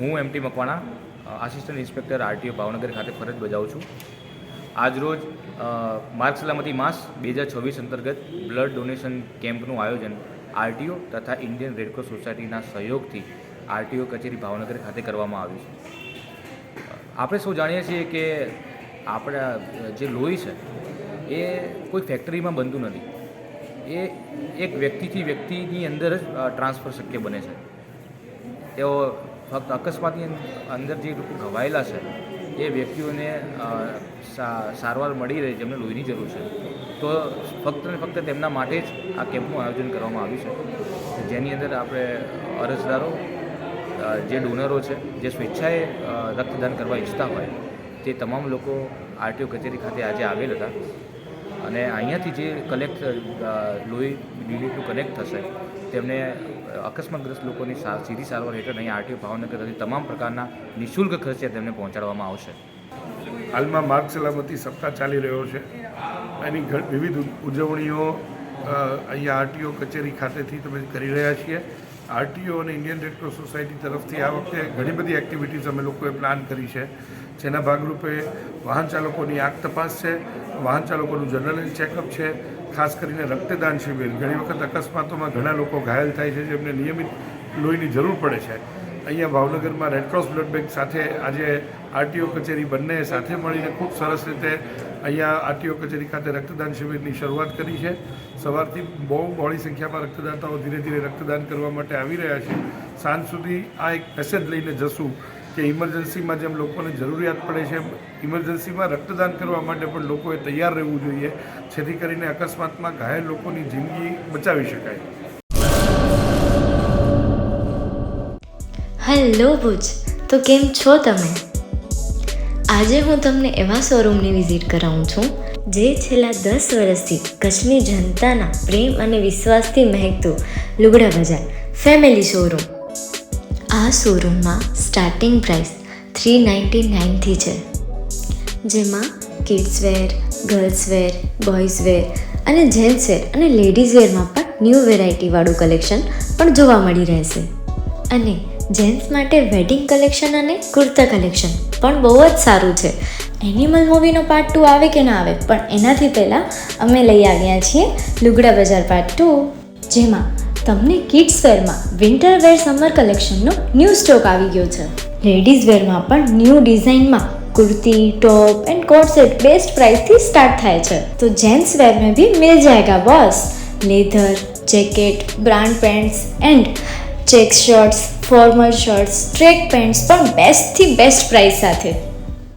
હું MT Makwana, assistant inspector RTO Bhavnagar ખાતે ફરજ બજાવું છું. આજરોજ માર્ગ સલામતી માસ 2026 અંતર્ગત બ્લડ ડોનેશન કેમ્પનું આયોજન આરટીઓ તથા ઇન્ડિયન રેડક્રોસ સોસાયટીના સહયોગથી આરટીઓ કચેરી ભાવનગર ખાતે કરવામાં આવ્યું છે. આપણે સૌ જાણીએ છીએ કે આપણા જે લોહી છે એ કોઈ ફેક્ટરીમાં બનતું નથી. એ એક વ્યક્તિથી વ્યક્તિની અંદર જ ટ્રાન્સફર શક્ય બને છે. તેઓ ફક્ત અકસ્માતની અંદર જે લોકો ઘવાયેલા છે એ વ્યક્તિઓને સારવાર મળી રહે જેમને લોહીની જરૂર છે, તો ફક્ત ને ફક્ત તેમના માટે જ આ કેમ્પનું આયોજન કરવામાં આવ્યું છે, જેની અંદર આપણે અરજદારો, જે ડોનરો છે, જે સ્વેચ્છાએ રક્તદાન કરવા ઈચ્છતા હોય તે તમામ લોકો આરટીઓ કચેરી ખાતે આજે આવેલ હતા. અને અહીંયાથી જે લોહી યુનિટનું કનેક્ટ થશે તેમને અકસ્માતગ્રસ્ત લોકોની સીધી સારવાર હેઠળ અહીં આરટીઓ ભાવનગરથી તમામ પ્રકારના નિઃશુલ્ક ખર્ચે તેમને પહોંચાડવામાં આવશે. હાલમાં માર્ગ સલામતી સપ્તાહ ચાલી રહ્યો છે. એની વિવિધ ઉજવણીઓ અહીંયા આરટીઓ કચેરી ખાતેથી તમે કરી રહ્યા છીએ. આરટીઓ અને ઇન્ડિયન રેડક્રોસ સોસાયટી તરફથી આ વખતે ઘણી બધી એક્ટિવિટીઝ અમે લોકોએ પ્લાન કરી છે, જેના ભાગરૂપે વાહન ચાલકોની આંખ તપાસ છે, વાહન ચાલકોનું જનરલ ચેકઅપ છે, ખાસ કરીને રક્તદાન શિબિર. ઘણી વખત અકસ્માતોમાં ઘણા લોકો ઘાયલ થાય છે, જેમને નિયમિત લોહીની જરૂર પડે છે. અહીંયા ભાવનગરમાં રેડક્રોસ બ્લડ બેંક સાથે આજે આરટીઓ કચેરી બંને સાથે મળીને ખૂબ સરસ રીતે અહીંયા આરટીઓ કચેરી ખાતે રક્તદાન શિબિરની શરૂઆત કરી છે. સવારથી બહુ બહોળી સંખ્યામાં રક્તદાતાઓ ધીરે ધીરે રક્તદાન કરવા માટે આવી રહ્યા છે. સાંજ સુધી આ એક મેસેજ લઈને જશું કે ઇમરજન્સીમાં જેમ લોકોને જરૂરિયાત પડે છે, ઇમરજન્સીમાં રક્તદાન કરવા માટે પણ લોકોએ તૈયાર રહેવું જોઈએ, જેથી કરીને અકસ્માતમાં ઘાયલ લોકોની જિંદગી બચાવી શકાય. હેલો ભુજ, તો કેમ છો તમે? આજે હું તમને એવા શોરૂમની વિઝિટ કરાવું છું જે છેલ્લા 10 વર્ષથી કચ્છની જનતાના પ્રેમ અને વિશ્વાસથી મહેકતું લુગડા બજાર ફેમિલી શોરૂમ. આ શોરૂમમાં સ્ટાર્ટિંગ પ્રાઇસ 399થી છે, જેમાં kids wear, girls wear, boys wear અને જેન્ટ્સ વેર અને લેડીઝ વેરમાં પણ ન્યૂ વેરાયટીવાળું કલેક્શન પણ જોવા મળી રહેશે. અને જેન્ટ્સ માટે વેડિંગ કલેક્શન અને કુર્તા કલેક્શન પણ બહુ જ સારું છે. એનિમલ મૂવીનો પાર્ટ 2 આવે કે ના આવે, પણ એનાથી પહેલાં અમે લઈ આવ્યા છીએ લુગડા બજાર પાર્ટ 2, જેમાં તમને કિડ્સ વેરમાં વિન્ટર વેર સમર કલેક્શનનો ન્યૂ સ્ટોક આવી ગયો છે. લેડીઝ વેરમાં પણ ન્યૂ ડિઝાઇનમાં kurti, top and coat set best price थी स्टार्ट थाय छे. तो जेंट्स वेर में भी मिल जाएगा boss. Leather, jacket, brand pants and check shirts, formal shirts, track pants पर बेस्ट थी बेस्ट प्राइस साथे.